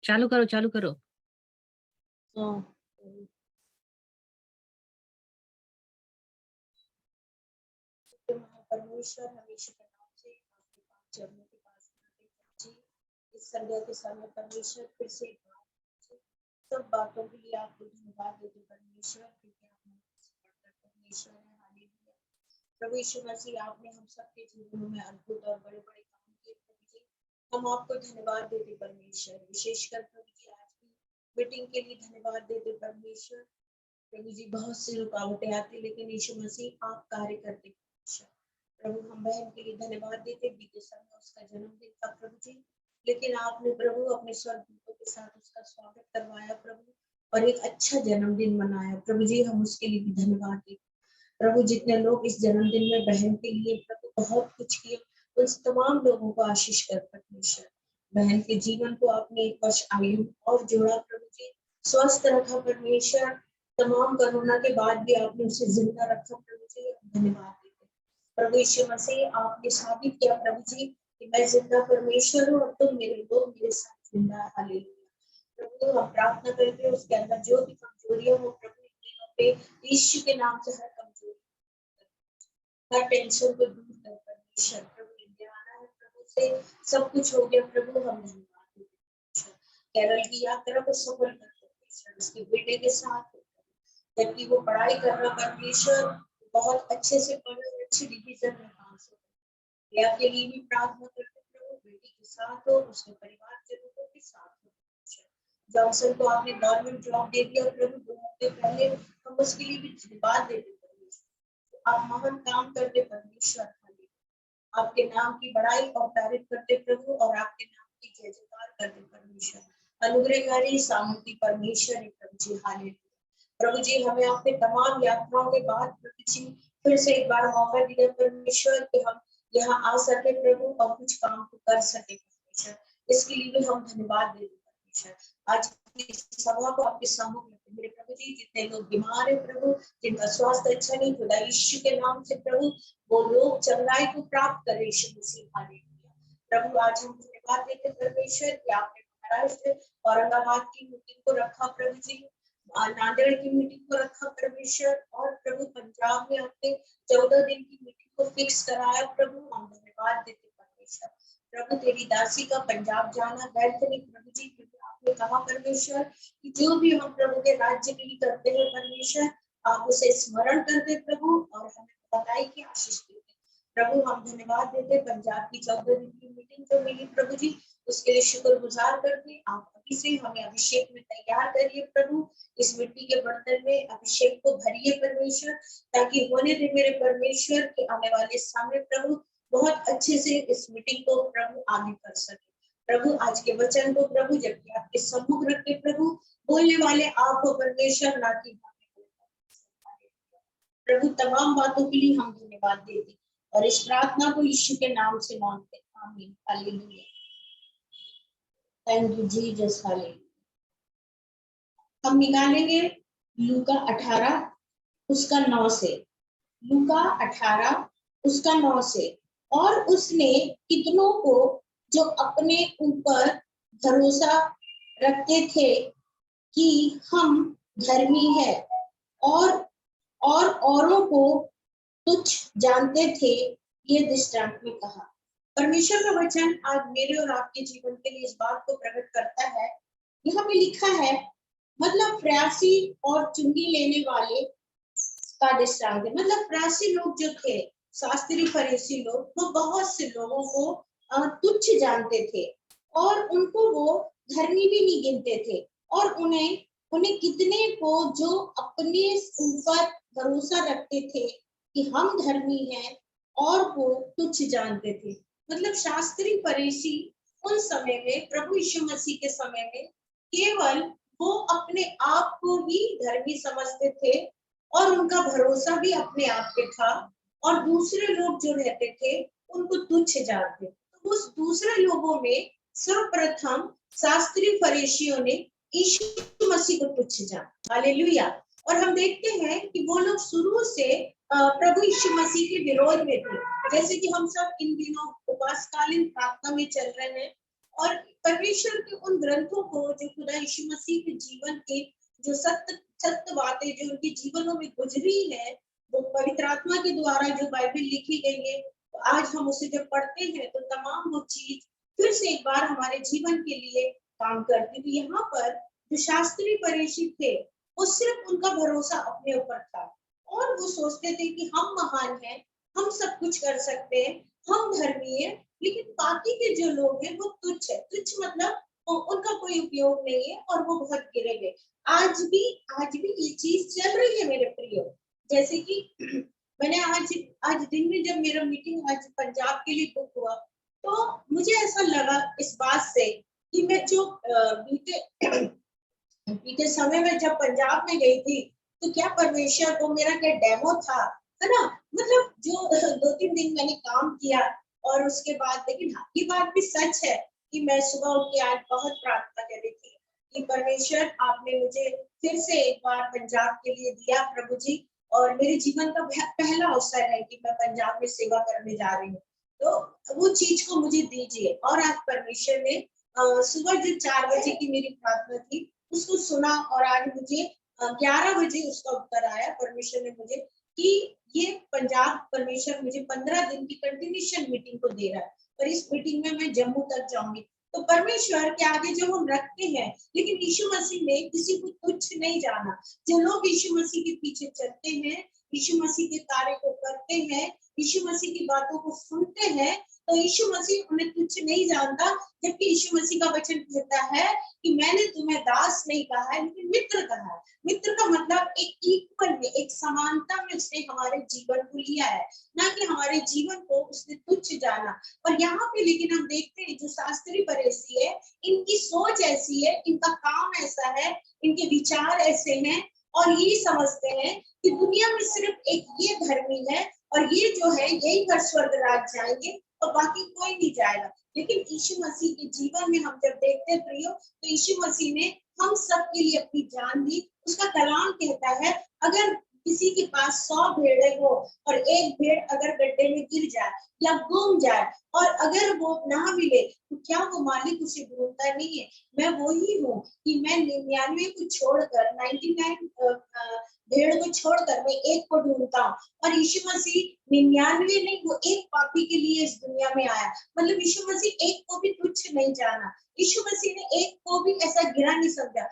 चालू करो चालू करो। परमेश्वर हमेशा के नाम से आपके पास चरणों के पास जी इस संध्या के समय परमेश्वर फिर से सब बातों के लिए आपको धन्यवाद देते परमेश्वर, क्योंकि आप परमेश्वर है। हालेलुया। प्रभु यीशु मसीह, आपने हम सबके जीवनों में अद्भुत और बड़े बड़े काम किए प्रभु जी, हम आपको धन्यवाद देते परमेश्वर। विशेषकर प्रभु जी आज की मीटिंग के लिए धन्यवाद देते परमेश्वर। प्रभु जी बहुत सी रुकावटें आती, लेकिन यीशु मसीह आप कार्य करते परमेश्वर। प्रभु हम बहन के लिए धन्यवाद देते, बीते समय उसका जन्मदिन था प्रभु जी, लेकिन आपने प्रभु अपने स्वर्गदूतों के साथ उसका स्वागत करवाया प्रभु, और एक अच्छा जन्मदिन मनाया प्रभु जी। हम उसके लिए भी धन्यवाद देते प्रभु। जितने लोग इस जन्मदिन में बहन के लिए प्रभु बहुत कुछ किए, उन तमाम लोगों को आशीष कर परमेश्वर। बहन के जीवन को आपने एक वर्ष आयु और जोड़ा प्रभु जी, स्वस्थ रखा परमेश्वर। तमाम कोरोना के बाद भी आपने उसे जिंदा रखा प्रभु जी, धन्यवाद देते प्रभु यीशु मसीह। आपने साबित किया प्रभु जी कि मैं जिंदा परमेश्वर हूँ और तुम मेरे लोग मेरे साथ जिंदा है। हालेलुया। प्रभु हम प्रार्थना करते हैं उसके अंदर जो भी कमजोरियां हो प्रभु पे यीशु के नाम से हर कमजोरी, हर टेंशन को दूर कर परमेश्वर। प्रभु इंडिया आना है प्रभु से सब कुछ हो गया प्रभु, हम धन्यवाद देते केरल की यात्रा को सफल कर परमेश्वर। उसके बेटे के साथ जबकि वो पढ़ाई कर रहा परमेश्वर, बहुत अच्छे से पढ़ रहे, अच्छी डिवीजन में पास हो। या के लिए भी प्रार्थना करते प्रभु, बेटी के साथ हो, उसके परिवार के लोगों के साथ हो। जॉनसन को आपने गवर्नमेंट जॉब दे दिया प्रभु 2 हफ्ते पहले, हम उसके लिए भी धन्यवाद देते परमेश्वर। आप महान काम करते परमेश्वर। आपके नाम की बड़ाई और तारीफ करते प्रभु, और आपके नाम की जय जयकार करते परमेश्वर। अनुग्रहकारी सामर्थी परमेश्वर है प्रभु जी। हालेलुया। प्रभु जी हमें आपने तमाम यात्राओं के बाद प्रभु जी फिर से एक बार मौका दिया परमेश्वर कि हम यहाँ आ सके प्रभु और कुछ काम को कर सके परमेश्वर। इसके लिए भी हम धन्यवाद देते परमेश्वर। आज की सभा को आपके सम्मुख रखते मेरे प्रभु जी, जितने लोग बीमार है प्रभु, जिनका स्वास्थ्य अच्छा नहीं, खुदा यीशु के नाम से प्रभु वो लोग चंगाई को प्राप्त करे यीशु मसीह। हालेलुया। प्रभु आज हम धन्यवाद देते परमेश्वर कि आपने महाराष्ट्र औरंगाबाद की मीटिंग को रखा प्रभु जी, नांदेड़ की मीटिंग को रखा परमेश्वर, और प्रभु पंजाब में आपने 14 दिन की मीटिंग को फिक्स कराया प्रभु, हम धन्यवाद देते परमेश्वर। प्रभु तेरी दासी का पंजाब जाना व्यर्थ नहीं प्रभु जी, क्योंकि आपने कहा परमेश्वर कि जो भी हम प्रभु के राज्य के लिए करते हैं परमेश्वर, आप उसे स्मरण करते प्रभु और हमें बताई की आशीष देते प्रभु। हम धन्यवाद देते पंजाब की 14 दिन की मीटिंग जो मिली प्रभु जी, उसके लिए शुक्रगुजार करते। आप अभी से हमें अभिषेक में तैयार करिए प्रभु, इस मिट्टी के बर्तन में अभिषेक को भरिए परमेश्वर, ताकि होने दे मेरे परमेश्वर के आने वाले सामने प्रभु बहुत अच्छे से इस मीटिंग को प्रभु आगे कर सके प्रभु। आज के वचन को प्रभु जबकि आपके सम्मुख रखते प्रभु, बोलने वाले आप हो परमेश्वर, ना कि प्रभु। तमाम बातों के लिए हम धन्यवाद देते और इस प्रार्थना को यीशु के नाम से मांगते, आमीन। Hallelujah. Thank you Jesus. Hallelujah. हम निकालेंगे लूका 18 उसका 9 से, लूका 18 उसका 9 से। और उसने कितनों को जो अपने ऊपर भरोसा रखते थे कि हम धर्मी है और औरों को तुच्छ जानते थे, ये दृष्टांत में कहा। परमेश्वर का वचन आज मेरे और आपके जीवन के लिए इस बात को प्रकट करता है। यहाँ पे लिखा है, मतलब फरीसी और चुंगी लेने वाले का दृष्टांत है। मतलब फरीसी लोग जो थे, शास्त्री फरीसी लोग, वो बहुत से लोगों को तुच्छ जानते थे और उनको वो धर्मी भी नहीं गिनते थे, और उन्हें कितने को जो अपने ऊपर भरोसा रखते थे कि हम धर्मी हैं और वो तुच्छ जानते थे। मतलब शास्त्री फरीसी उन समय में, प्रभु यीशु मसीह के समय में, केवल वो अपने आप को ही धर्मी समझते थे और उनका भरोसा भी अपने आप पे था, और दूसरे लोग जो रहते थे उनको तुच्छ जानते। तो उस दूसरे लोगों में सर्वप्रथम शास्त्री फरीसियों ने यीशु मसीह को तुच्छ जाना। हालेलुया। और हम देखते हैं कि वो लोग शुरू से प्रभु यीशु मसीह के विरोध में थे। जैसे कि हम सब इन दिनों उपवासकालीन प्रार्थना में चल रहे हैं और परमेश्वर के उन ग्रंथों को जो खुदा यीशु मसीह के जीवन के जो सत्य सत्य बातें जो उनके जीवनों में गुजरी है, वो पवित्र आत्मा के द्वारा जो बाइबल लिखी गई है, आज हम उसे जब पढ़ते हैं तो तमाम वो चीज फिर से एक बार हमारे जीवन के लिए काम करती। तो यहाँ पर जो शास्त्री फरीसी थे, वो सिर्फ उनका भरोसा अपने ऊपर था और वो सोचते थे कि हम महान हैं, हम सब कुछ कर सकते हैं, हम धर्मी हैं, लेकिन बाकी के जो लोग हैं वो तुच्छ है। तुच्छ मतलब उनका कोई उपयोग नहीं है और वो बहुत गिरे गए। आज भी ये चीज चल रही है मेरे प्रियो। जैसे कि मैंने आज दिन में जब मेरा मीटिंग आज पंजाब के लिए बुक हुआ, तो मुझे ऐसा लगा इस बात से कि मैं जो बीते समय में जब पंजाब में गई थी, तो क्या परमेश्वर को मेरा क्या डेमो था, है ना? मतलब जो 2-3 दिन मैंने काम किया और उसके बाद, लेकिन हाँ, ये बात भी सच है कि मैं सुबह उठ के आज बहुत प्रार्थना कर रही थी कि परमेश्वर आपने मुझे फिर से एक बार पंजाब के लिए दिया प्रभु जी, और मेरे जीवन का पहला अवसर है कि मैं पंजाब में सेवा करने जा रही हूँ, तो वो चीज को मुझे दीजिए। और आज परमेश्वर ने सुबह जो 4 बजे की मेरी प्रार्थना थी उसको सुना और आज मुझे 11 बजे उसका उत्तर आया परमेश्वर ने मुझे कि ये पंजाब परमेश्वर मुझे 15 दिन की कंटिन्यूशन मीटिंग को दे रहा है और इस मीटिंग में मैं जम्मू तक जाऊंगी। तो परमेश्वर के आगे जब हम रखते हैं, लेकिन यीशु मसीह ने किसी को तुच्छ नहीं जाना। जो लोग यीशु मसीह के पीछे चलते हैं, यीशु मसीह के कार्य को करते हैं, यीशु मसीह की बातों को सुनते हैं, तो यीशु मसीह उन्हें तुच्छ नहीं जानता। जबकि यीशु मसीह का वचन कहता है कि मैंने तुम्हें दास नहीं कहा है लेकिन मित्र कहा है। मित्र का मतलब एक इक्वल में, एक समानता में उसने हमारे जीवन को लिया है, ना कि हमारे जीवन को उसने तुच्छ जाना। और यहाँ पे लेकिन हम देखते हैं जो शास्त्री फरीसी है, इनकी सोच ऐसी है, इनका काम ऐसा है, इनके विचार ऐसे हैं और ये समझते हैं कि दुनिया में सिर्फ एक ये धर्मी है और ये जो है यही घर स्वर्ग राज जाएंगे और बाकी कोई नहीं जाएगा। लेकिन यीशु मसीह के जीवन में हम जब देखते हैं प्रियो, तो यीशु मसीह ने हम सब के लिए अपनी जान दी। उसका कलाम कहता है अगर किसी के पास 100 भेड़ें हो और एक भेड़ अगर गड्ढे में गिर जाए या गुम जाए और अगर वो ना मिले, तो क्या वो मालिक उसे ढूंढता नहीं है? मैं वही हूँ कि मैं 99 को छोड़कर 99 भेड़ को छोड़कर मैं एक को ढूंढता हूँ। और यीशु मसीह 99 नहीं, वो एक पापी के लिए इस दुनिया में आया। मतलब यीशु मसीह एक को भी तुच्छ नहीं जाना। यीशु मसीह ने एक को भी ऐसा गिरा नहीं समझा।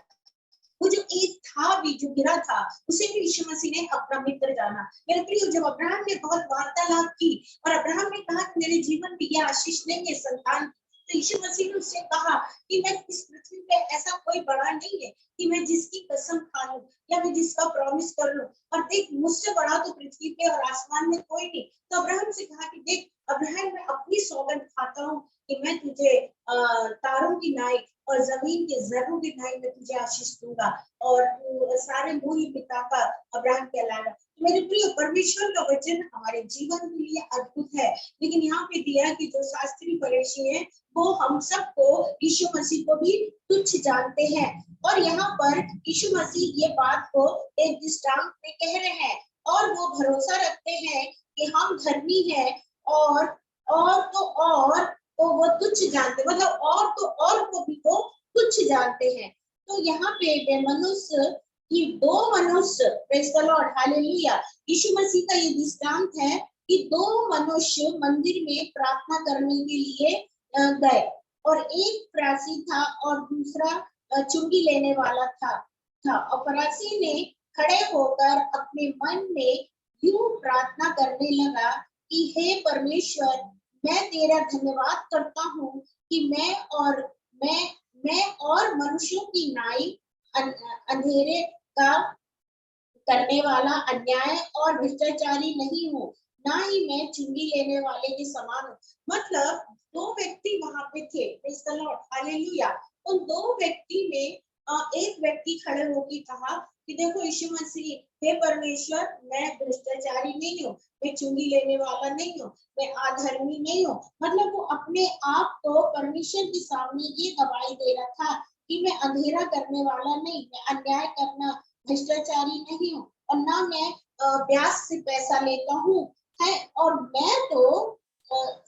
वो जो एक था भी जो गिरा था, उसे भी यीशु मसीह ने अपना मित्र जाना। मेरे प्रियो, जब अब्राहम ने बहुत वार्तालाप की और अब्राहम ने कहा कि मेरे जीवन में यह आशीष नहीं है संतान, तो यीशु मसीह ने उससे कहा कि मैं इस पृथ्वी पे ऐसा कोई बड़ा नहीं है कि मैं जिसकी कसम खा लूं या मैं जिसका प्रॉमिस कर लूं, और देख मुझसे बड़ा तो पृथ्वी पे और आसमान में कोई नहीं। तो अब्राहम से कहा कि देख अब्राहम, मैं अपनी सौगंध खाता हूँ कि मैं तुझे तारों की नाई और जमीन के जर्रों की नाई में तुझे आशीष दूंगा और तू सारे मूल पिता का अब्राहम कहलाएगा। मेरे प्रिय, परमेश्वर का वचन हमारे जीवन के लिए अद्भुत है, लेकिन यहाँ पे दिया कि जो शास्त्री फरीसी हैं वो हम सबको यीशु मसीह को भी तुच्छ जानते हैं। और यहाँ पर यीशु मसीह ये बात को एक दृष्टांत में कह रहे हैं और वो भरोसा रखते हैं कि हम धर्मी हैं और तो वो तुच्छ जानते, मतलब और तो और को भी वो तुच्छ जानते हैं। तो यहाँ पे मनुष्य कि 2 मनुष्य, प्रेज़ द लॉर्ड, हालेलुया, यीशु मसीह का ये दृष्टांत है कि 2 मनुष्य मंदिर में प्रार्थना करने के लिए गए और एक फरीसी था और दूसरा चुंगी लेने वाला था। और फरीसी ने खड़े होकर अपने मन में यूं प्रार्थना करने लगा कि हे परमेश्वर, मैं तेरा धन्यवाद करता हूँ कि मैं और मनुष्यों की नाई अंधेरे का करने वाला, अन्याय और भ्रष्टाचारी नहीं हूँ, ना ही मैं चुंगी लेने वाले के समान हूँ। मतलब 2 व्यक्ति वहां पे थे, प्रेज़ द लॉर्ड, हालेलुया। उन 2 व्यक्ति में एक व्यक्ति खड़े होकर कहा कि देखो यीशु मसीह, हे परमेश्वर, मैं भ्रष्टाचारी नहीं हूँ, मैं चुंगी लेने वाला नहीं हूँ, मैं अधर्मी नहीं हूँ। मतलब वो अपने आप को परमेश्वर के सामने ये गवाही दे रहा था कि मैं अंधेरा करने वाला नहीं, मैं अन्याय करना भ्रष्टाचारी नहीं हूँ और ना मैं ब्याज से पैसा लेता हूँ है। और मैं तो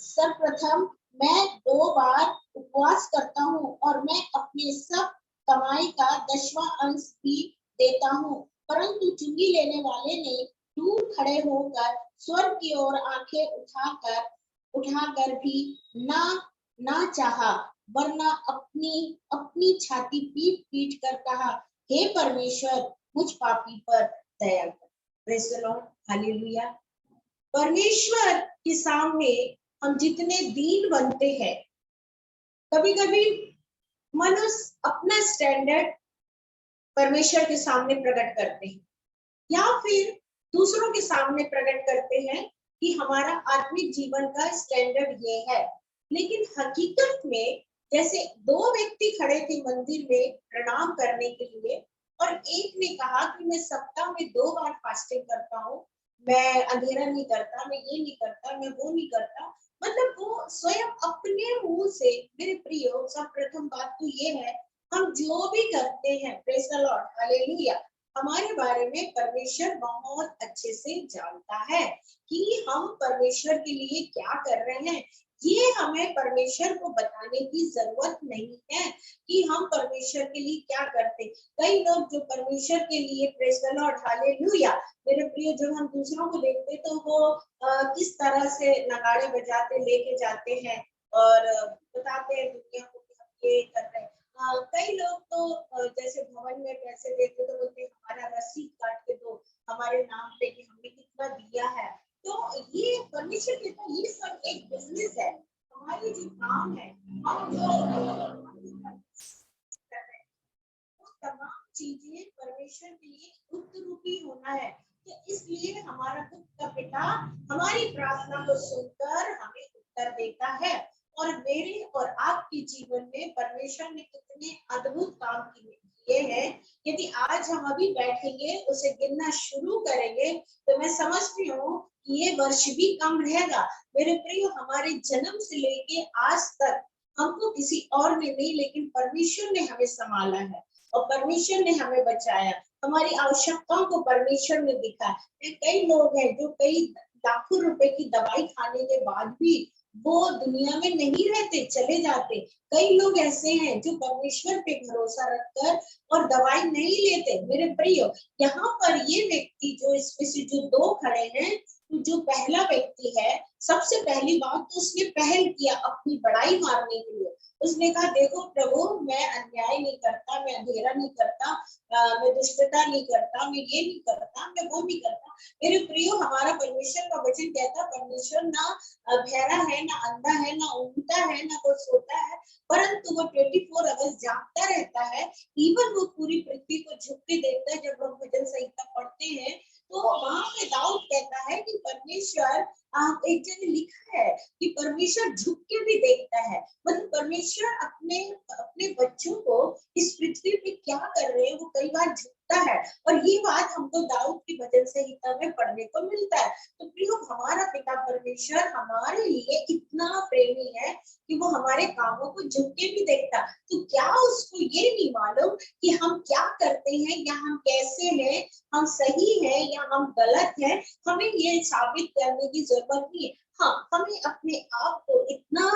सर्वप्रथम मैं 2 बार उपवास करता हूँ और मैं अपने सब कमाई का 10वां अंश भी देता हूँ। परंतु चुंगी लेने वाले ने दूर खड़े होकर स्वर्ग की ओर आंखें उठाकर भी ना ना चाहा, वरना अपनी अपनी छाती पीट पीट कर कहा, हे परमेश्वर, मुझ पापी पर दया कर। Praise the Lord, hallelujah. परमेश्वर के सामने हम जितने दीन बनते हैं, कभी कभी मनुष्य अपना स्टैंडर्ड परमेश्वर के सामने प्रकट करते हैं या फिर दूसरों के सामने प्रकट करते हैं कि हमारा आत्मिक जीवन का स्टैंडर्ड ये है। लेकिन हकीकत में जैसे 2 व्यक्ति खड़े थे मंदिर में प्रणाम करने के लिए, और एक ने कहा कि मैं सप्ताह में 2 बार फास्टिंग करता हूँ, मैं अंधेरा नहीं करता, मैं ये नहीं करता, मैं वो नहीं करता। मतलब वो स्वयं अपने मुंह से, मेरे प्रियो, सब प्रथम बात तो ये है, हम जो भी करते हैं, प्रेज़ द लॉर्ड, हालेलुया, हमारे बारे में परमेश्वर बहुत अच्छे से जानता है कि हम परमेश्वर के लिए क्या कर रहे हैं। ये हमें परमेश्वर को बताने की जरूरत नहीं है कि हम परमेश्वर के लिए क्या करते। कई लोग जो परमेश्वर के लिए, प्रेज़ द लॉर्ड, हालेलुया, मेरे प्रिय, जब हम दूसरों को देखते तो वो किस तरह से नगाड़े बजाते लेके जाते हैं और बताते हैं दुनिया को कि हम ये कर रहे हैं। कई लोग तो जैसे भवन में पैसे देते तो बोलते हमारा रसीद काट के दो हमारे नाम पे कि हमने कितना दिया है। तो ये परमेश्वर कहता है ये सब एक बिजनेस है। हमारी जो काम है, हम जो कर रहे हैं, वो तमाम चीजें परमेश्वर के लिए उत्तररूपी होना है। तो इसलिए हमारा खुद का पिता हमारी प्रार्थना को सुनकर हमें उत्तर देता है। और मेरे और आपके जीवन में परमेश्वर ने कितने अद्भुत काम किए हैं। यदि आज हम अभी बैठेंगे, उसे गिनना शुरू करेंगे, तो मैं समझती हूँ कि ये वर्ष भी कम रहेगा। मेरे प्रिय, हमारे जन्म से लेके आज तक हमको किसी और ने नहीं, लेकिन परमेश्वर ने हमें संभाला है और परमेश्वर ने हमें बचाया। हमारी आवश्यकताओं को परमेश्वर ने दिखा। कई लोग हैं जो कई लाखों रुपए की दवाई खाने के बाद भी वो दुनिया में नहीं रहते, चले जाते। कई लोग ऐसे हैं जो परमेश्वर पे भरोसा रखकर और दवाई नहीं लेते। मेरे प्रियो, यहाँ पर ये व्यक्ति जो इसमें से जो 2 खड़े हैं, तो जो पहला व्यक्ति है, सबसे पहली बात तो उसने पहल किया अपनी बड़ाई मारने के लिए। उसने कहा, देखो प्रभु, मैं अन्याय नहीं करता, मैं अंधेरा नहीं करता, मैं दुष्टता नहीं करता, मैं ये नहीं करता, मैं वो नहीं करता। मेरे प्रियो, हमारा परमेश्वर का वचन कहता, परमेश्वर ना बहरा है, ना अंधा है, ना ऊँघता है, ना कोई सोता है, परंतु वो 24 आवर्स जागता रहता है। इवन वो पूरी पृथ्वी को झुक के देखता है। जब हम भजन संहिता पढ़ते हैं तो वहां पे दाऊद कहता है कि परमेश्वर, एक जगह लिखा है कि परमेश्वर झुक के भी देखता है। मतलब परमेश्वर अपने अपने बच्चों को इस पृथ्वी पे क्या कर रहे हैं वो कई बार झुकता है। और ये बात हमको दाऊद की भजन संहिता में पढ़ने को मिलता है। तो प्रियो, हमारा पिता परमेश्वर हमारे लिए इतना प्रेमी है कि वो हमारे कामों को झुक के भी देखता। तो क्या उसको ये नहीं मालूम कि हम क्या करते हैं या हम कैसे हैं, हम सही है या हम गलत है? हमें ये साबित करने की जरूरत नहीं है। हाँ, हमें अपने आप को इतना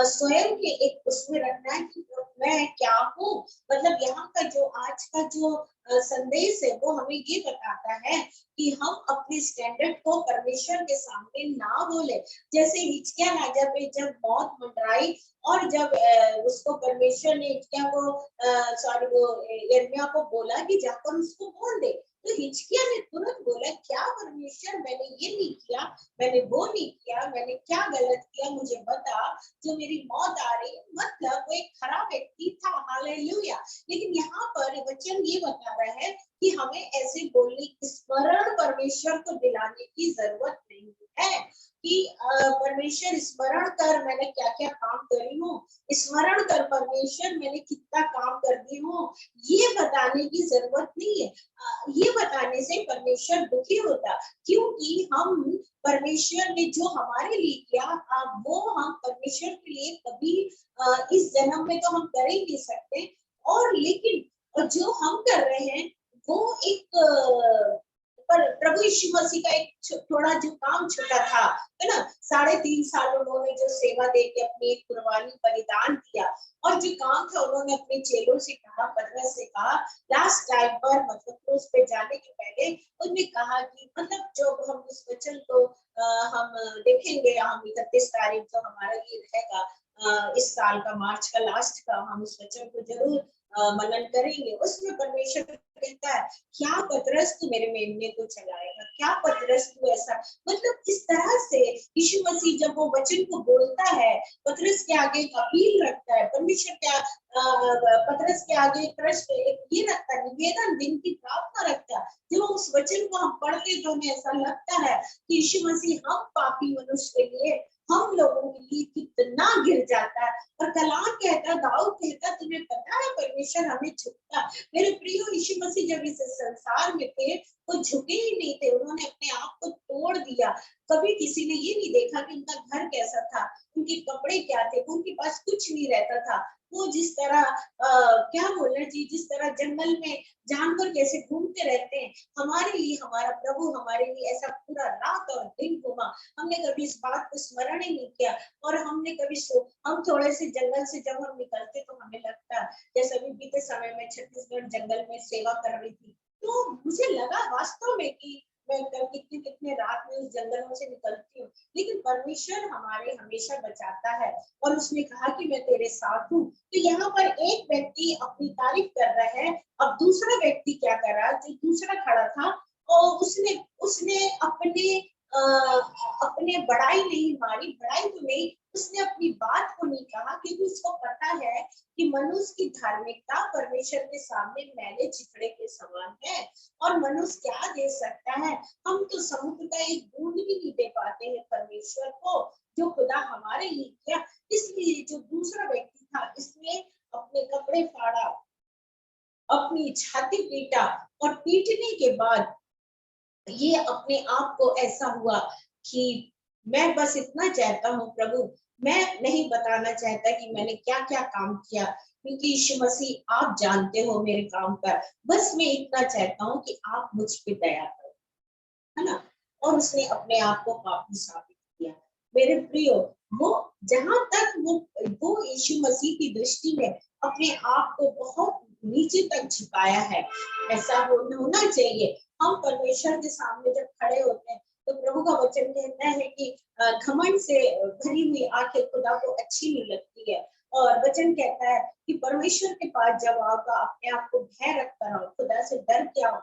स्वयं के एक उसमें रखना है कि मैं क्या हूँ। मतलब यहाँ का जो आज का जो संदेश है वो हमें ये बताता है कि हम अपने स्टैंडर्ड को परमेश्वर के सामने ना बोले। जैसे हिजकिय्याह राजा पे जब मौत मंडराई और जब उसको परमेश्वर ने हिजकिय्याह को वो यिर्मयाह को बोला कि जाकर उसको बोल दे, तो हिजकिय्याह ने तुरंत बोला, क्या परमेश्वर, मैंने ये नहीं किया, मैंने वो नहीं किया, मैंने क्या गलत किया, मुझे बता जो मेरी मौत आ रही है। मतलब वो एक खराब व्यक्ति था, हालेलुया। लेकिन यहाँ पर वचन ये बता रहा है कि हमें ऐसे बोलने की स्मरण परमेश्वर को दिलाने की जरूरत नहीं है कि परमेश्वर स्मरण कर मैंने क्या क्या काम करी हूँ, स्मरण कर परमेश्वर मैंने कितना काम कर दी हूँ, ये बताने की जरूरत नहीं है। ये बताने से परमेश्वर दुखी होता, क्योंकि हम परमेश्वर ने जो हमारे लिए किया वो हम परमेश्वर के लिए कभी इस जन्म में तो हम कर ही नहीं सकते। और लेकिन जो हम कर रहे हैं वो एक पर प्रभु यीशु मसीह का एक थोड़ा जो काम छूटा था, है ना, 3.5 साल उन्होंने जो सेवा दे के अपनी एक कुर्बानी बलिदान किया, और जो काम था उन्होंने अपने चेलों से कहा, पतरस से कहा, लास्ट टाइम पर मतलब क्रूस पे जाने के पहले उन्होंने कहा कि मतलब जब हम उस वचन को हम देखेंगे, हम 31 तारीख जो हमारा ये रहेगा इस साल का मार्च का लास्ट का, हम उस वचन को जरूर मनन करेंगे। उसमें परमेश्वर कहता है, क्या पतरस तू मेरे मेमने को चलाएगा, क्या पतरस तू ऐसा, मतलब इस तरह से यीशु मसीह जब वो वचन को बोलता है, पतरस के आगे एक अपील रखता है, परमेश्वर क्या पतरस के आगे एक प्रश्न एक ये रखता है, निवेदन दिन की प्रार्थना रखता है। जब उस वचन को हम पढ़ते तो हमें ऐसा लगता है कि यीशु मसीह हम पापी मनुष्य के लिए, हम लोगों के लिए कितना गिर जाता है। और कलाम कहता, दाऊद कहता, तुम्हें पता है परमेश्वर हमें झुकता। मेरे प्रियो, यीशु मसीह जब इस संसार में थे वो झुके ही नहीं थे, उन्होंने अपने आप को तोड़ दिया। कभी किसी ने ये नहीं देखा कि उनका घर कैसा था, उनके कपड़े क्या थे, उनके पास कुछ नहीं रहता था। वो जिस तरह क्या बोलना जी, जिस तरह जंगल में जानवर कैसे घूमते रहते हैं, हमारे लिए हमारा प्रभु हमारे लिए ऐसा पूरा रात और दिन घूमा। हमने कभी इस बात को स्मरण ही नहीं किया। और हमने कभी हम थोड़े से जंगल से जब हम निकलते तो हमें लगता, जैसे अभी बीते समय में छत्तीसगढ़ जंगल में सेवा कर रही थी, तो मुझे लगा वास्तव में कि मैं कितने कितने रात में उस जंगलों से निकलती हूँ, लेकिन परमेश्वर हमारे हमेशा बचाता है। और उसने कहा कि मैं तेरे साथ हूँ। तो यहाँ पर एक व्यक्ति अपनी तारीफ कर रहा है, अब दूसरा व्यक्ति क्या कर रहा है, जो दूसरा खड़ा था और उसने उसने अपने बड़ाई नहीं मारी, बड़ाई तो नहीं, उसने अपनी बात को नहीं कहा, क्योंकि उसको पता है कि मनुष्य की धार्मिकता परमेश्वर के सामने मैले चिथड़े के समान है। और मनुष्य क्या दे सकता है, हम तो समुद्र का एक बूंद भी नहीं दे पाते हैं परमेश्वर को, जो खुदा हमारे लिए किया। इसलिए जो दूसरा व्यक्ति था, इसने अपने कपड़े फाड़ा, अपनी छाती पीटा, और पीटने के बाद ये अपने आप को ऐसा हुआ कि मैं बस इतना चाहता हूँ प्रभु, मैं नहीं बताना चाहता कि मैंने क्या क्या काम किया, क्योंकि यीशु मसीह आप जानते हो मेरे काम का, बस मैं इतना चाहता हूँ कि आप मुझ पे दया करो, है ना। और उसने अपने आप को पापी साबित किया। मेरे प्रियो, वो जहां तक वो यीशु मसीह की दृष्टि में अपने आप को बहुत नीचे तक झुकाया है, ऐसा होना चाहिए। हम परमेश्वर के सामने जब खड़े होते हैं तो प्रभु का वचन कहता है कि घमंड से भरी हुई आंखें खुदा को अच्छी नहीं लगती है। और वचन कहता है कि परमेश्वर के पास जब आओ, अपने आप को भय रख कर आओ, खुदा से डर के आओ,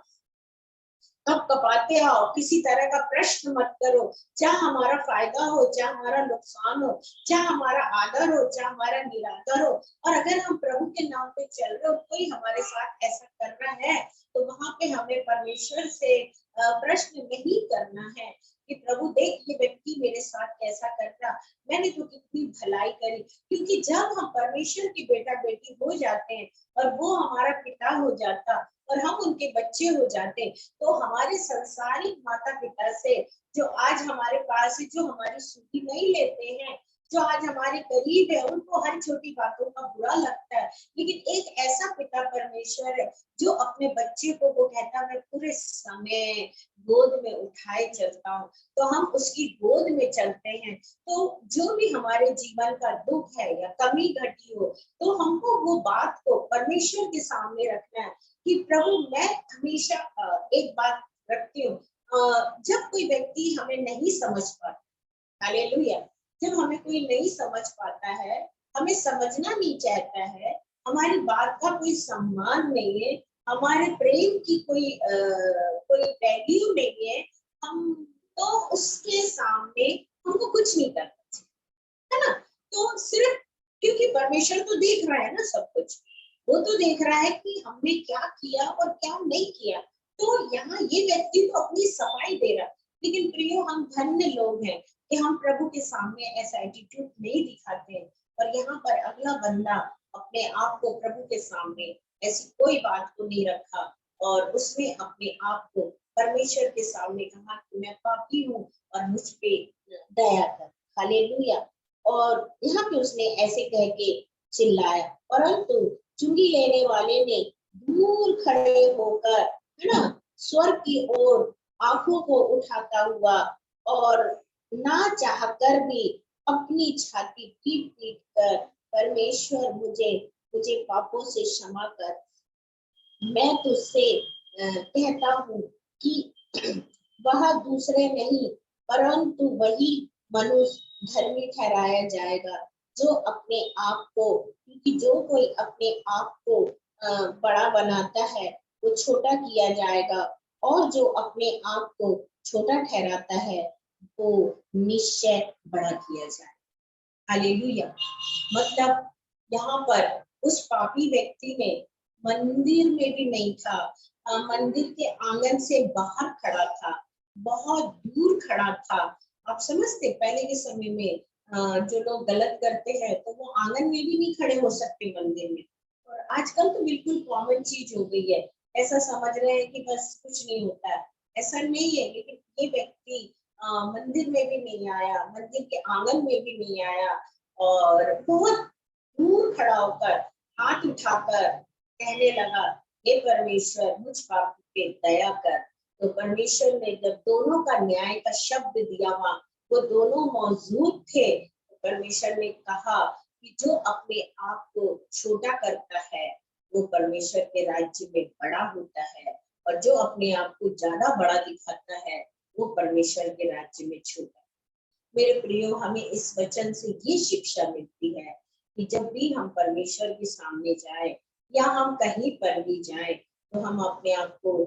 कब कपाते आओ, किसी तरह का प्रश्न मत करो, चाहे हमारा फायदा हो, चाहे हमारा नुकसान हो, चाहे हमारा आदर हो, चाहे हमारा निरादर हो। और अगर हम प्रभु के नाम पे चल रहे हो, कोई हमारे साथ ऐसा कर रहा है, तो वहां पे हमें परमेश्वर से प्रश्न नहीं करना है कि प्रभु देख ये व्यक्ति मेरे साथ कैसा कर रहा, मैंने तो कितनी भलाई करी। क्योंकि जब हम परमेश्वर की बेटा बेटी हो जाते हैं और वो हमारा पिता हो जाता और हम उनके बच्चे हो जाते, तो हमारे संसारिक माता पिता से जो आज हमारे पास है, जो हमारी सुधि नहीं लेते हैं, जो आज हमारे करीब है, उनको हर छोटी बातों का बुरा लगता है। लेकिन एक ऐसा पिता परमेश्वर है जो अपने बच्चे को वो कहता है, मैं पूरे समय गोद में उठाए चलता हूँ। तो हम उसकी गोद में चलते हैं, तो जो भी हमारे जीवन का दुख है या कमी घटी हो, तो हमको वो बात को परमेश्वर के सामने रखना है कि प्रभु मैं हमेशा एक बात रखती हूँ, जब कोई व्यक्ति हमें नहीं समझ पाता, हालेलुया, जब हमें कोई नहीं समझ पाता है, हमें समझना नहीं चाहता है, हमारी बात का कोई सम्मान नहीं है, हमारे प्रेम की कोई वैल्यू नहीं है, हम तो उसके सामने हमको कुछ नहीं करना चाहिए, है ना। तो सिर्फ क्योंकि परमेश्वर तो देख रहा है ना सब कुछ, वो तो देख रहा है कि हमने क्या किया और क्या नहीं किया। तो यहाँ ये व्यक्ति तो अपनी सफाई दे रहा, लेकिन प्रियो हम धन्य लोग हैं कि हम प्रभु के सामने ऐसा एटीट्यूड नहीं दिखाते हैं। और यहाँ पर अगला बंदा अपने आप को प्रभु के सामने ऐसी कोई बात को नहीं रखा, और उसने अपने आप को परमेश्वर के सामने कहा कि मैं पापी हूँ और मुझ पे दया कर, हालेलुया। और यहाँ पे उसने ऐसे कह के चिल्लाया, परंतु चुंगी लेने वाले ने दूर खड़े होकर, है ना, स्वर्ग की ओर आंखों को उठाता हुआ और ना चाहकर भी अपनी छाती पीट पीट कर, परमेश्वर मुझे मुझे पापों से क्षमा कर। मैं तुझसे कहता हूँ कि वह दूसरे नहीं परंतु वही मनुष्य धर्मी ठहराया जाएगा जो अपने आप को, क्योंकि जो कोई अपने आप को बड़ा बनाता है वो छोटा किया जाएगा, और जो अपने आप को छोटा ठहराता है वो निश्चय बड़ा किया जाएगा। हालेलुया। मतलब यहाँ पर उस पापी व्यक्ति ने मंदिर में भी नहीं था, मंदिर के आंगन से बाहर खड़ा था, बहुत दूर खड़ा था। आप समझते पहले के समय में जो लोग गलत करते हैं तो वो आंगन में भी नहीं खड़े हो सकते मंदिर में, और आजकल तो बिल्कुल कॉमन चीज हो गई है, ऐसा समझ रहे हैं कि बस कुछ नहीं होता है, ऐसा नहीं है। लेकिन ये व्यक्ति मंदिर में भी नहीं आया, मंदिर के आंगन में भी नहीं आया, और बहुत दूर खड़ा होकर हाथ उठाकर कहने लगा, हे परमेश्वर मुझ पापी पे दया कर। तो परमेश्वर ने जब दोनों का न्याय का शब्द दिया, वहां वो दोनों मौजूद थे, तो परमेश्वर ने कहा कि जो अपने आप को छोटा करता है वो परमेश्वर के राज्य में बड़ा होता है, और जो अपने आप को ज्यादा बड़ा दिखाता है वो परमेश्वर के राज्य में छोटा। मेरे प्रियो, हमें इस वचन से ये शिक्षा मिलती है कि जब भी हम परमेश्वर के सामने जाए या हम कहीं पर भी जाए तो हम अपने आप को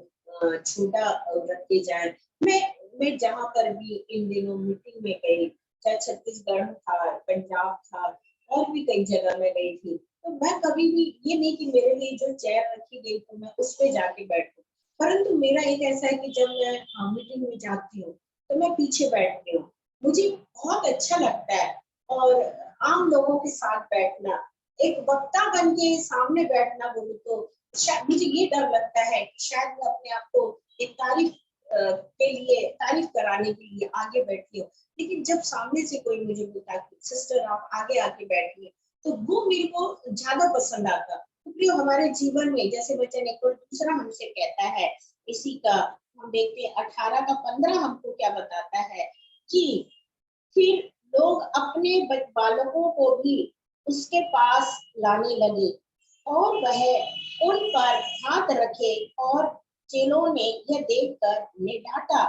छोटा रख के जाए। मैं जहाँ पर भी इन दिनों मीटिंग में गई, चाहे छत्तीसगढ़ था, पंजाब था, और भी कई जगह में गई थी, तो मैं कभी भी ये नहीं कि मेरे लिए जो चेयर रखी गई तो मैं उस पे जाके बैठूं, परंतु मेरा एक ऐसा है कि जब मैं मीटिंग में जाती हूँ तो मैं पीछे बैठती हूँ। मुझे बहुत अच्छा लगता है, और आम लोगों के साथ बैठना, एक वक्ता बन के सामने बैठना बोलूं तो शायद मुझे ये डर लगता है कि शायद मैं अपने आप को एक तारीफ के लिए, तारीफ कराने के लिए आगे बैठी हूँ। लेकिन जब सामने से कोई मुझे बोलता है सिस्टर आप आगे आके बैठिए, तो वो मेरे को ज्यादा पसंद आता। तो हमारे जीवन में जैसे वचन एक और दूसरा हमसे कहता है, इसी का हम देखते हैं 18 का 15 हमको क्या बताता है कि फिर लोग अपने बालकों को भी उसके पास लाने लगे और वह उन पर हाथ रखे, और चेलों ने यह देखकर उन्हें डांटा।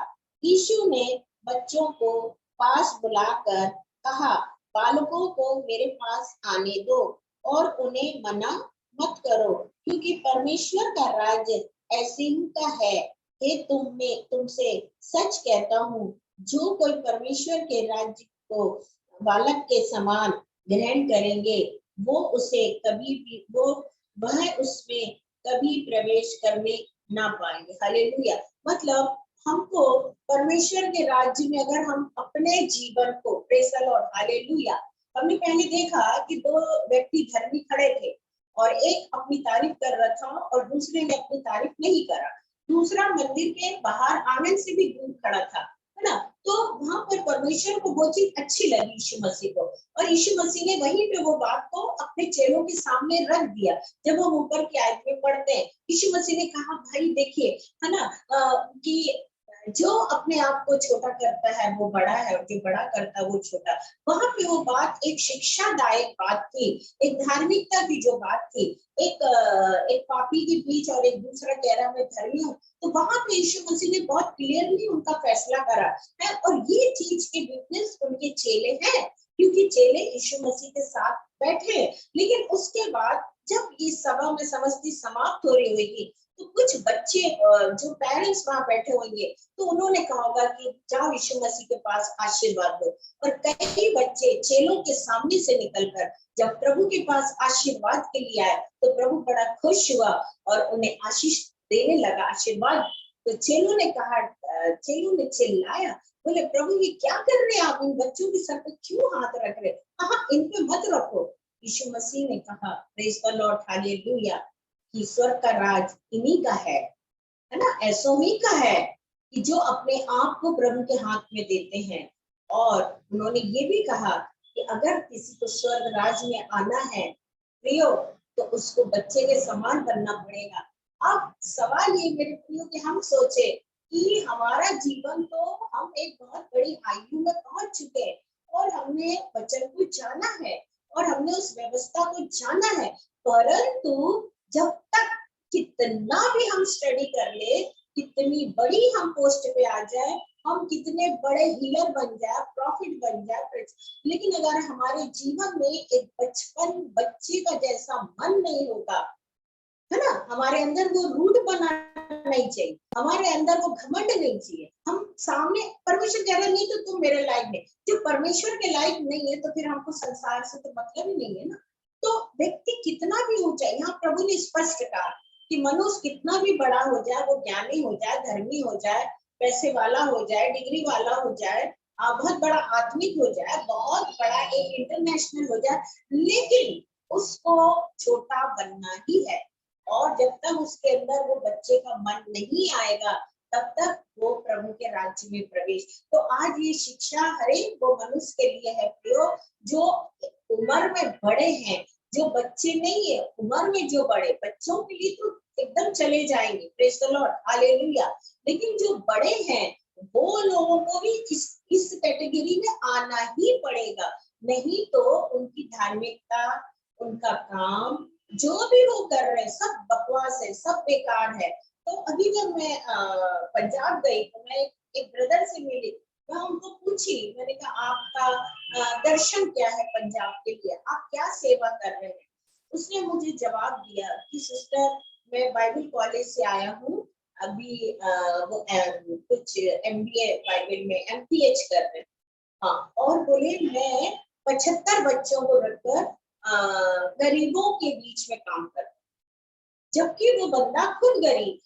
यीशु ने बच्चों को पास बुलाकर कहा, बालकों को मेरे पास आने दो और उन्हें मना मत करो, क्योंकि परमेश्वर का राज्य ऐसे ही का है। हे तुमसे सच कहता हूँ, जो कोई परमेश्वर के राज्य को बालक के समान ग्रहण करेंगे वो उसे कभी भी वह उसमें कभी प्रवेश करने ना पाएंगे। हालेलुया। मतलब हमको परमेश्वर के राज्य में अगर हम अपने जीवन को, प्रेज़ द लॉर्ड, हालेलुया। हमने पहले देखा कि दो व्यक्ति धर्मी खड़े थे, और एक अपनी तारीफ कर रहा था और दूसरे ने अपनी तारीफ नहीं करा। दूसरा मंदिर के बाहर आंगन से भी दूर खड़ा था, है ना। तो वहां पर परमेश्वर को वो चीज अच्छी लगी यीशु मसीह को, और यीशु मसीह ने वहीं पे वो बात को अपने चेलों के सामने रख दिया। जब हम ऊपर की आयत में पढ़ते हैं, यीशु मसीह ने कहा, भाई देखिए, है ना, कि जो अपने आप को छोटा करता है वो बड़ा है, और जो बड़ा करता है वो छोटा। वहां पे वो बात एक शिक्षादायक बात थी, एक धार्मिकता की जो बात थी, एक पापी के बीच और एक दूसरा कह रहा मैं धर्मी हूँ, तो वहां पे यीशु मसीह ने बहुत क्लियरली उनका फैसला करा है। और ये चीज के विटनेस उनके चेले हैं, क्योंकि चेले यीशु मसीह के साथ बैठे। लेकिन उसके बाद जब ये सभा में समझती समाप्त हो रही होगी, तो कुछ बच्चे जो पेरेंट्स वहां बैठे होंगे, तो उन्होंने कहा होगा कि जाओ यीशु मसीह के पास आशीर्वाद दो। और कई बच्चे चेलों के सामने से निकलकर जब प्रभु के पास आशीर्वाद के लिए आए, तो प्रभु बड़ा खुश हुआ और उन्हें आशीष देने लगा, आशीर्वाद। तो चेलों ने कहा, चेलों ने चिल्लाया, बोले प्रभु ये क्या कर रहे हैं आप, इन बच्चों के सर पे क्यों हाथ रख रहे? कहा इन पे मत रखो। यीशु मसीह ने कहा, प्रेज़ द लॉर्ड, हालेलुया, कि स्वर्ग का राज इन्हीं का है ना, ऐसों ही का है कि जो अपने आप को प्रभु के हाथ में देते हैं। और उन्होंने ये भी कहा कि अगर किसी को स्वर्ग राज में आना है प्रियो, तो उसको बच्चे के समान बनना पड़ेगा। अब सवाल ये मेरे प्रियो कि हम सोचे कि हमारा जीवन तो हम एक बहुत बड़ी आयु में पहुंच चुके हैं और हमने वचन को जाना है और हमने उस व्यवस्था को जाना है, परंतु जब तक कितना भी हम स्टडी कर ले, कितनी बड़ी हम पोस्ट पे आ जाए, हम कितने बड़े हीलर बन जाए, प्रॉफिट बन जाए, लेकिन अगर हमारे जीवन में एक बचपन बच्चे का जैसा मन नहीं होगा, है ना, हमारे अंदर वो रूट बना नहीं चाहिए, हमारे अंदर वो घमंड नहीं चाहिए, हम सामने परमेश्वर कह रहा नहीं तो तुम मेरे लायक नहीं, जो परमेश्वर के लायक नहीं है तो फिर हमको संसार से तो मतलब ही नहीं है ना। तो व्यक्ति कितना भी ऊंचा, यहाँ प्रभु ने स्पष्ट कहा कि मनुष्य कितना भी बड़ा हो जाए, वो ज्ञानी हो जाए, धर्मी हो जाए, पैसे वाला हो जाए, डिग्री वाला हो जाए, बहुत बड़ा आत्मिक हो जाए, बहुत बड़ा एक इंटरनेशनल हो जाए, लेकिन उसको छोटा बनना ही है। और जब तक उसके अंदर वो बच्चे का मन नहीं आएगा, तब तक वो प्रभु के राज्य में प्रवेश। तो आज ये शिक्षा हर एक वो मनुष्य के लिए है प्रियो, जो उम्र में बड़े हैं, जो बच्चे नहीं है, उम्र में जो बड़े, बच्चों के लिए तो एकदम चले जाएंगे, प्रेज द लॉर्ड, हालेलुया, लेकिन जो बड़े हैं वो लोगों को भी इस कैटेगरी में आना ही पड़ेगा, नहीं तो उनकी धार्मिकता, उनका काम, जो भी वो कर रहे हैं सब बकवास है, सब बेकार है। तो अभी जब मैं पंजाब गई तो मैं एक ब्रदर से मिली, मैं उनको पूछी, मैंने कहा आपका दर्शन क्या है पंजाब के लिए, आप क्या सेवा कर रहे हैं। उसने मुझे जवाब दिया कि सिस्टर मैं बाइबल कॉलेज से आया हूँ, अभी वो कुछ MBA बाइबल में MPH कर रहे हैं, हाँ, और बोले मैं 75 बच्चों को रखकर गरीबों के बीच में काम करता, जबकि वो बंदा खुद गरीब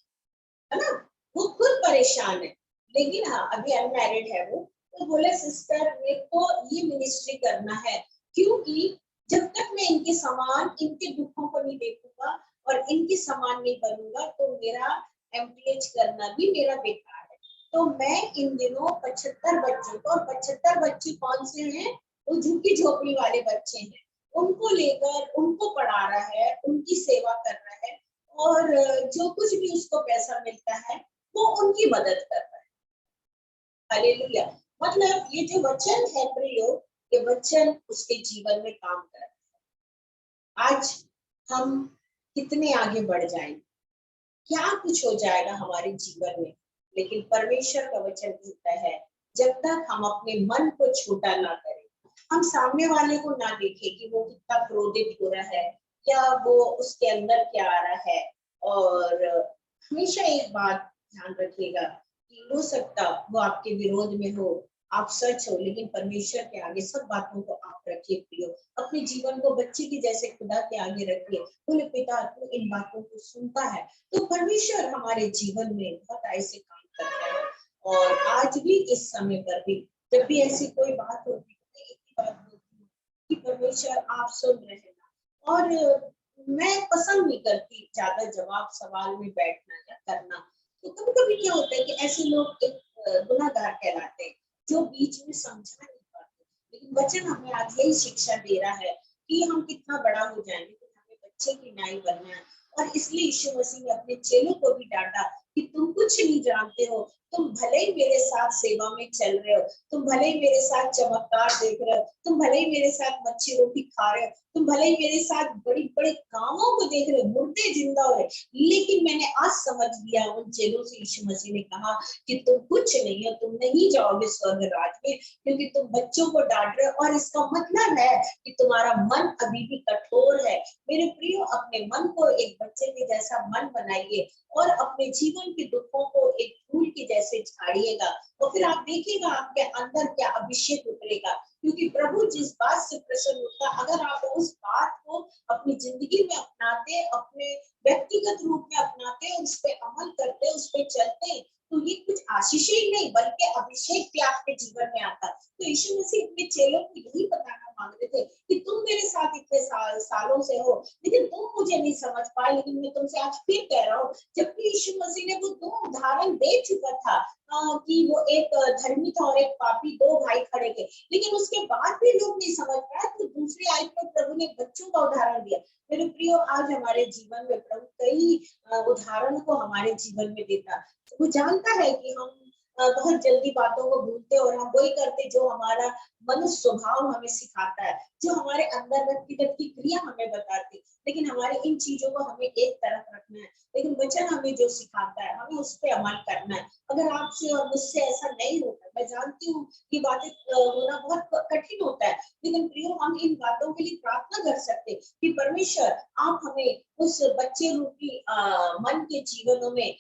है ना, वो खुद परेशान है, लेकिन हाँ अभी अनमैरिड है वो। तो बोले सिस्टर मेरे को ये मिनिस्ट्री करना है, क्योंकि जब तक मैं इनके समान, इनके दुखों को नहीं देखूंगा और इनके समान नहीं बनूंगा तो मेरा MPH करना भी मेरा बेकार है। तो मैं इन दिनों 75 बच्चों को, और 75 बच्चे कौन से हैं, वो झुग्गी झोपड़ी वाले बच्चे हैं, उनको लेकर उनको पढ़ा रहा है, उनकी सेवा कर रहा है, और जो कुछ भी उसको पैसा मिलता है वो उनकी मदद कर रहा है, हालेलुया। मतलब ये जो वचन है प्रियो, ये वचन उसके जीवन में काम कर रहा है। आज हम कितने आगे बढ़ जाएंगे, क्या कुछ हो जाएगा हमारे जीवन में, लेकिन परमेश्वर का वचन कहता है जब तक हम अपने मन को छोटा ना करें, हम सामने वाले को ना देखें कि वो कितना क्रोधित हो रहा है, क्या वो उसके अंदर क्या आ रहा है, और हमेशा एक बात ध्यान रखिएगा कि हो सकता वो आपके विरोध में हो, आप सच हो, लेकिन परमेश्वर के आगे सब बातों को आप रखिए प्रियो, अपने जीवन को बच्चे की जैसे खुदा के आगे रखिए, बोले पिता तू इन बातों को सुनता है। तो परमेश्वर हमारे जीवन में बहुत ऐसे काम करता है, और आज भी इस समय पर भी जब भी ऐसी कोई बात होती है, एक ही बात होती है कि परमेश्वर आप सुन रहे हैं। और मैं पसंद नहीं करती ज्यादा जवाब सवाल में बैठना या करना, तो कभी कभी क्या होता है कि ऐसे लोग एक गुनाहगार कहलाते हैं जो बीच में समझा नहीं पाते, लेकिन वचन हमें आज यही शिक्षा दे रहा है कि हम कितना बड़ा हो जाएंगे तो हमें बच्चे की न्याय बनना है। और इसलिए यीशु मसीह ने अपने चेलों को भी डांटा कि तुम कुछ नहीं जानते हो, तुम भले ही मेरे साथ सेवा में चल रहे हो, तुम भले ही मेरे साथ चमत्कार देख रहे हो, तुम भले ही मेरे साथ मच्छी रोटी खा रहे हो, तुम भले ही मेरे साथ बड़ी बड़े कामों को देख रहे हो, मुर्दे जिंदा हो रहे, लेकिन मैंने आज समझ लिया, उन चेलों से यीशु मसीह ने कहा कि तुम कुछ नहीं हो, तुम नहीं जाओगे स्वर्ग राज में, क्योंकि तुम बच्चों को डांट रहे हो, और इसका मतलब है कि तुम्हारा मन अभी भी कठोर है। मेरे प्रियो, अपने मन को एक बच्चे के जैसा मन बनाइए और अपने जीवन के दुखों को एक फूल के जैसे झाड़िएगा, और फिर आप देखिएगा आपके अंदर क्या अभिषेक उतरेगा, क्योंकि प्रभु जिस बात से प्रसन्न होता, अगर आप उस बात को अपनी जिंदगी में अपनाते, अपने व्यक्तिगत रूप में अपनाते, उस पर अमल करते, उस पर चलते, तो ये कुछ आशीष ही नहीं बल्कि अभिषेक भी आपके जीवन में आता। तो यीशु मसीह अपने चेलों को यही बताना मांग रहे थे कि तुम मेरे साथ इतने सालों से हो, लेकिन तुम मुझे नहीं समझ पाए। लेकिन मैं तुमसे आज फिर कह रहा हूँ, जबकि यीशु मसीह ने वो दो उदाहरण दे चुका था कि वो एक धर्मी था और एक पापी, दो भाई खड़े थे, लेकिन उसके बाद भी लोग नहीं समझ पाए, तो दूसरी आयत में प्रभु ने बच्चों का उदाहरण दिया। मेरे प्रियो, आज हमारे जीवन में प्रभु कई उदाहरण को हमारे जीवन में देता। तो वो जानता है कि हम बहुत जल्दी बातों को भूलते और हम वही करते जो हमारा मनुष्य स्वभाव हमें सिखाता है, जो हमारे अंदर व्यक्तिगत की क्रिया हमें बताती। लेकिन हमारे इन चीजों को हमें एक तरफ रखना है, लेकिन वचन हमें जो सिखाता है हमें उस पर अमल करना है। अगर आपसे और मुझसे ऐसा नहीं होता, मैं जानती हूँ कि बातें होना बहुत कठिन होता है, लेकिन प्रियो हम इन बातों के लिए प्रार्थना कर सकते कि परमेश्वर आप हमें उस बच्चे रूपी मन के जीवनों में,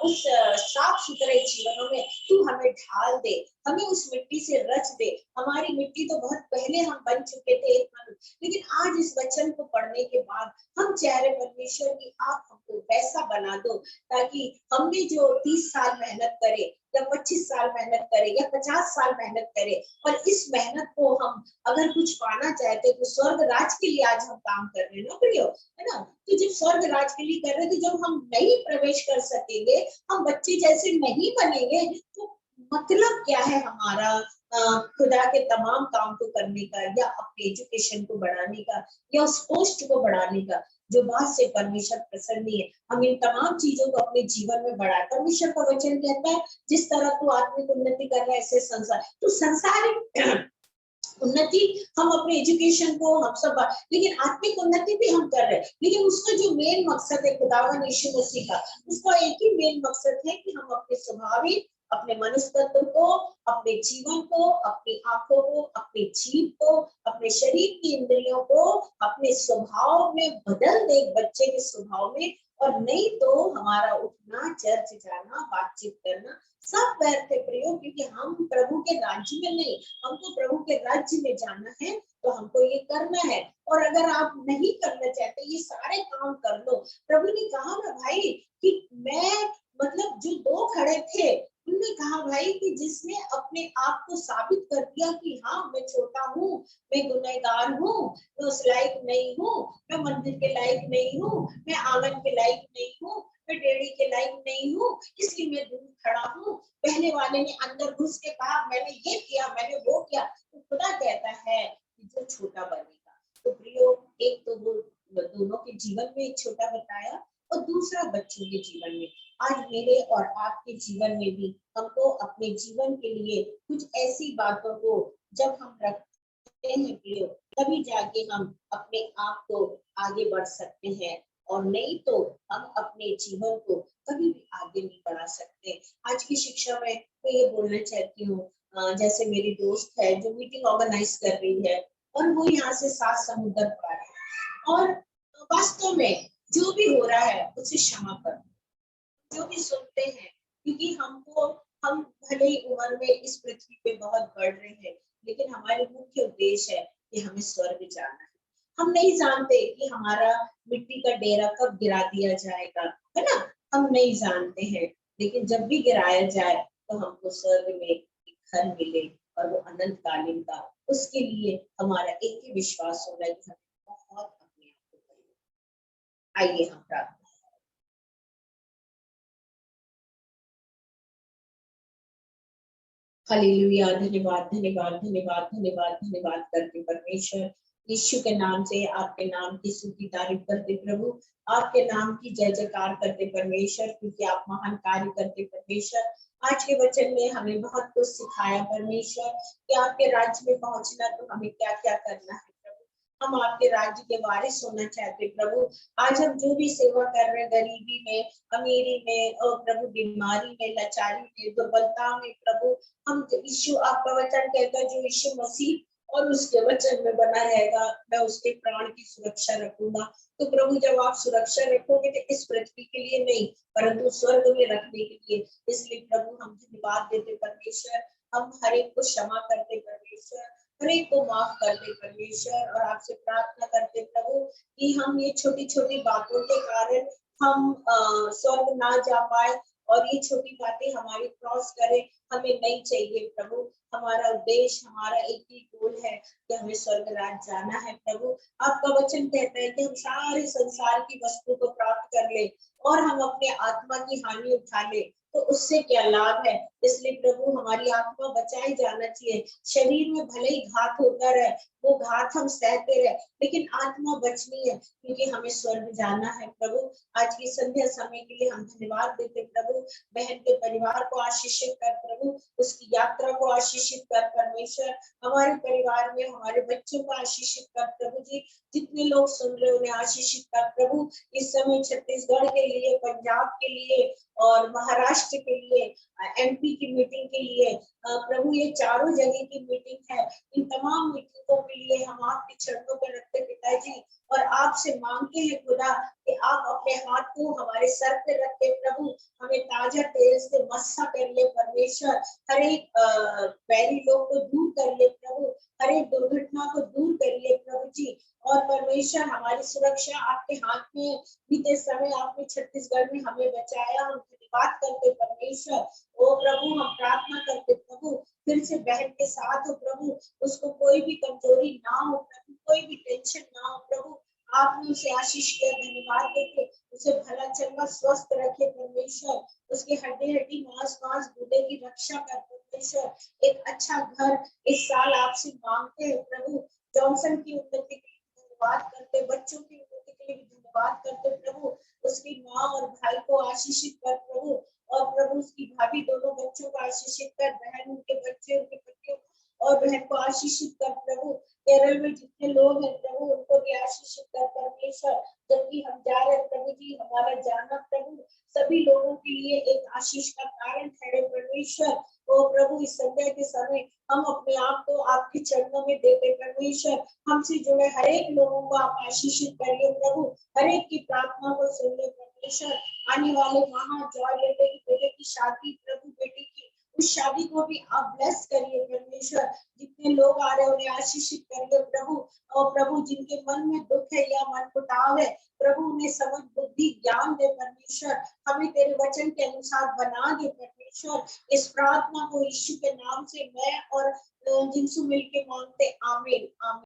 उस साफ सुथरे जीवनों में तू हमें ढाल दे, हमें उस मिट्टी से रच दे। हमारी मिट्टी तो बहुत पहले हम बन चुके थे एक मनुष्य, लेकिन आज इस वचन को पढ़ने के बाद हम चाह रहे परमेश्वर की आप हमको वैसा बना दो, ताकि हमने जो 30 साल मेहनत करे या 25 साल मेहनत करे या 50 साल मेहनत करे, और इस मेहनत को हम अगर कुछ पाना चाहते तो स्वर्ग राज के लिए आज हम काम कर रहे हैं ना प्रियो, है ना। तो जब स्वर्ग राज के लिए कर रहे थे, जब हम नहीं प्रवेश कर सकेंगे, हम बच्चे जैसे नहीं बनेंगे, तो मतलब क्या है हमारा खुदा के तमाम काम को करने का, या अपने एजुकेशन को बढ़ाने का, या उस पोस्ट को बढ़ाने का, जो बात से परमेश्वर प्रसन्न नहीं है। हम इन तमाम चीजों को अपने जीवन में बढ़ाए। परमेश्वर का वचन कहता है, जिस तरह तू आत्मिक उन्नति कर रहा है ऐसे संसार, तो संसारिक उन्नति हम अपने एजुकेशन को हम सब, लेकिन आत्मिक उन्नति भी हम कर रहे हैं, लेकिन उसका जो मेन मकसद है खुदावन यीशु मसीह का, उसका एक ही मेन मकसद है कि हम अपने स्वाभाविक, अपने मनुष्य तत्व को, अपने जीवन को, अपनी आंखों को, अपनी जीभ को, अपने शरीर की इंद्रियों को अपने स्वभाव में बदल दे, बच्चे के स्वभाव में। और नहीं तो हमारा उठना, चर्च जाना, बातचीत करना सब व्यर्थ है प्रियो, क्योंकि हम प्रभु के राज्य में नहीं, हमको प्रभु के राज्य में जाना है, तो हमको ये करना है। और अगर आप नहीं करना चाहते, ये सारे काम कर लो। प्रभु ने कहा ना भाई कि मैं, मतलब जो दो खड़े थे, उन्होंने कहा भाई कि जिसने अपने आप को साबित कर दिया कि हाँ मैं छोटा हूँ, मैं गुनहगार हूँ, मैं उस लायक नहीं हूँ, मैं मंदिर के लायक नहीं हूँ, मैं आंगन के लायक नहीं हूँ, मैं डेढ़ी के लायक नहीं हूँ, इसलिए मैं दूर खड़ा हूँ। पहले वाले ने अंदर घुस के कहा मैंने ये किया, मैंने वो किया, तो खुदा कहता है कि जो छोटा बनेगा। तो प्रियो, एक तो वो दोनों के जीवन में एक छोटा बताया, और दूसरा बच्चों के जीवन में। आज मेरे और आपके जीवन में भी हमको अपने जीवन के लिए कुछ ऐसी बातों को जब हम रखते हैं प्रियो, तभी जाके हम अपने आप को आगे बढ़ सकते हैं, और नहीं तो हम अपने जीवन को कभी भी आगे नहीं बढ़ा सकते। आज की शिक्षा में मैं ये बोलना चाहती हूँ, जैसे मेरी दोस्त है जो मीटिंग ऑर्गेनाइज कर रही है, और वो यहाँ से 7 समुद्र पार है, और वास्तव में जो भी हो रहा है उसे क्षमा कर, जो भी सुनते हैं, क्योंकि हम भले ही उम्र में इस पृथ्वी पे बहुत बढ़ रहे हैं, लेकिन हमारे मुख्य उद्देश्य है कि हमें स्वर्ग जाना है। हम नहीं जानते कि हमारा मिट्टी का डेरा कब गिरा दिया जाएगा, है ना, हम नहीं जानते हैं, लेकिन जब भी गिराया जाए तो हमको स्वर्ग में एक घर मिले, और वो अनंत कालीन का। उसके लिए हमारा एक ही विश्वास होना है कि हमें बहुत अपने आप को करना। आइए हम प्रार्थना। हालेलुया, धन्यवाद धन्यवाद धन्यवाद धन्यवाद धन्यवाद करते परमेश्वर, यीशु के नाम से आपके नाम की स्तुति तारीफ करते प्रभु, आपके नाम की जय जयकार करते परमेश्वर, क्योंकि आप महान कार्य करते परमेश्वर। आज के वचन में हमें बहुत कुछ सिखाया परमेश्वर, कि आपके राज्य में पहुंचना तो हमें क्या क्या करना है प्रभु। हम आपके राज्य के वारिस होना चाहते प्रभु। आज हम जो भी सेवा कर रहे हैं, गरीबी में, अमीरी में, और प्रभु बीमारी में, लाचारी में, दुर्बलता में प्रभु, हम यीशु, आपका वचन कहता है जो यीशु मसीह और उसके वचन में बना रहेगा, मैं उसके प्राण की सुरक्षा रखूंगा। तो प्रभु जब आप सुरक्षा रखोगे तो इस पृथ्वी के लिए नहीं, परंतु स्वर्ग में रखने के लिए। इसलिए प्रभु हम धन्यवाद देते परमेश्वर, हम हर एक को क्षमा करते परमेश्वर, हर एक को माफ करते परमेश्वर, और आपसे प्रार्थना करते प्रभु कि हम ये छोटी छोटी बातों के कारण हम स्वर्ग ना जा पाए, और ये छोटी बातें हमारी क्रॉस करें, हमें नहीं चाहिए प्रभु। हमारा उद्देश्य, हमारा एक ही गोल है कि हमें स्वर्ग राज्य जाना है प्रभु। आपका वचन कहता है कि हम सारे संसार की वस्तु को प्राप्त कर ले और हम अपने आत्मा की हानि उठा ले, तो उससे क्या लाभ है। इसलिए प्रभु हमारी आत्मा बचाई जाना चाहिए। शरीर में भले ही घात होता रहे, वो घात हम सहते रहे, लेकिन आत्मा बचनी है, क्योंकि हमें स्वर्ग जाना है प्रभु। आज की संध्या समय के लिए हम धन्यवाद देते प्रभु। बहन के परिवार को आशीषित कर प्रभु, उसकी यात्रा को आशीषित कर परमेश्वर। हमारे परिवार में हमारे बच्चों को आशीषित कर प्रभु जी। जितने लोग सुन रहे उन्हें आशीषित कर प्रभु। इस समय छत्तीसगढ़ के लिए, पंजाब के लिए और महाराष्ट्र के लिए, एमपी की मीटिंग के लिए प्रभु, ये चारों जगह की मीटिंग है। इन तमाम मीटिंगों के लिए हम आपके चरणों पर रखते पिताजी, और आपसे मांगते हैं खुदा कि आप अपने हाथ को हमारे सर पे रख के प्रभु हमें ताजा तेल से मस्सा कर ले परमेश्वर। हर एक बैरी लोग को दूर कर ले प्रभु, हर एक दुर्घटना को दूर करिए प्रभु जी। और परमेश्वर हमारी सुरक्षा आपके हाथ में। बीते समय आपने छत्तीसगढ़ में हमें बचाया, हम धन्यवाद करते परमेश्वर। ओ प्रभु हम प्रार्थना करते प्रभु, फिर से बहन के साथ हो प्रभु, उसको कोई भी कमजोरी ना हो प्रभु, कोई भी टेंशन ना हो प्रभु। आपने उसे आशीष किया, धन्यवाद देते। उसे भला चंगा स्वस्थ रखे परमेश्वर। उसके हड्डी हड्डी मांस मांस गुर्दे की रक्षा कर परमेश्वर। एक अच्छा घर इस साल आपसे मांगते हैं प्रभु। जॉनसन की उन्नति के लिए धन्यवाद करते, बच्चों की उन्नति के लिए भी धन्यवाद करते प्रभु। उसकी माँ और भाई को आशीषित कर प्रभु, और प्रभु उसकी भाभी दोनों बच्चों को आशीषित कर, बहन उनके बच्चे उनके पतियों और बहन को आशीषित कर प्रभु। केरल में जितने लोग हैं प्रभु उनको भी आशीषित कर परमेश्वर। जबकि हम जा रहे प्रभु जी, हमारा जाना प्रभु सभी लोगों के लिए एक आशीष का कारण ठहरे परमेश्वर। ओ प्रभु इस संध्या के समय हम अपने आप को आपके चरणों में देते परमेश्वर। हमसे जुड़े हर एक लोगों को आप आशीषित करिए प्रभु, हर एक की प्रार्थना को सुन ले परमेश्वर। आने वाले माह जॉय बेटे की शादी प्रभु, बेटी की उस शादी को भी आप ब्लेस करिए परमेश्वर। जितने लोग आ रहे हैं उन्हें आशीषित करिए प्रभु। और प्रभु जिनके मन में दुख है या मन मुटाव है प्रभु, उन्हें समझ बुद्धि ज्ञान दे परमेश्वर। हमें तेरे वचन के अनुसार बना दे परमेश्वर। इस प्रार्थना को यीशु के नाम से मैं और जिनसु मिलके मांगते, आमीन आमीन।